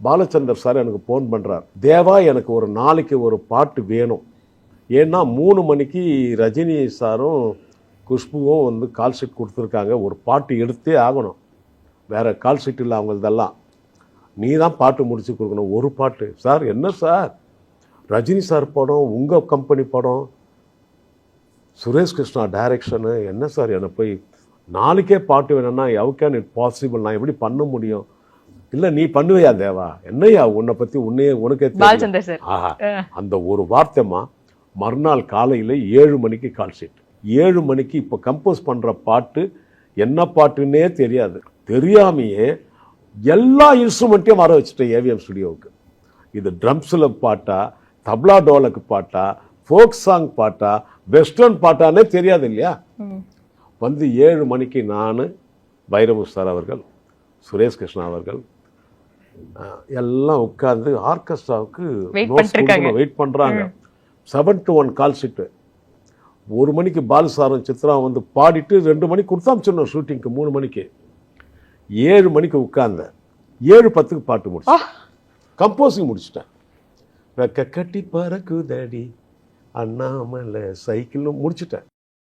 Balachander sir எனக்கு phone பண்ணுறார், தேவா எனக்கு ஒரு நாளைக்கு ஒரு பாட்டு வேணும். ஏன்னா 3 மணிக்கு ரஜினி சாரும் குஷ்புவும் வந்து கால் ஷீட் கொடுத்துருக்காங்க, ஒரு பாட்டு எடுத்தே ஆகணும், வேறு கால் ஷீட் இல்லை அவங்களதெல்லாம், நீ தான் பாட்டு முடித்து கொடுக்கணும். ஒரு பாட்டு சார். என்ன சார், ரஜினி சார் படம், உங்கள் கம்பெனி படம், சுரேஷ் கிருஷ்ணா டைரக்ஷனு, என்ன சார் என்னை போய் நாளைக்கே பாட்டு வேணும்னா ஹவ் கேன் இட் பாசிபிள், நான் எப்படி பண்ண முடியும்? இல்லை நீ பண்ணுவையா தேவா, என்னையா உன்னை பற்றி உனக்கே தெரியும். ஆஹா, அந்த ஒரு வார்த்தைமா மறுநாள் காலையில் 7 மணிக்கு கால் ஷீட். 7 மணிக்கு இப்போ கம்போஸ் பண்ணுற பாட்டு என்ன பாட்டுன்னே தெரியாது. தெரியாமையே எல்லா இன்ஸ்ட்ருமெண்ட்டையும் வர வச்சுட்டேன் ஏவிஎம் ஸ்டுடியோவுக்கு. இது ட்ரம்ஸில் பாட்டா, தப்லா டோலக்கு பாட்டா, ஃபோக் சாங் பாட்டா, வெஸ்டர்ன் பாட்டானே தெரியாது இல்லையா. வந்து 7 மணிக்கு நான், வைரமு சார் அவர்கள், சுரேஷ் கிருஷ்ணா அவர்கள் எல்லாம் உட்கார்ந்து ஆர்கெஸ்ட்ராவுக்கு வெயிட் பண்ணுறாங்க. 7 to 1 கால் ஷீட்டு. 1 மணிக்கு பாலு சாரும் சித்ரா வந்து பாடிட்டு 2 மணிக்கு கொடுத்தாமிச்சிடணும் ஷூட்டிங்க்கு. 3 மணிக்கு 7 மணிக்கு உட்கார்ந்தேன். 7:10க்கு பாட்டு முடிச்சேன், கம்போசிங் முடிச்சிட்டேன். வெக்க கட்டி பறக்குதடி அண்ணாமலை சைக்கிளும் முடிச்சிட்டேன்.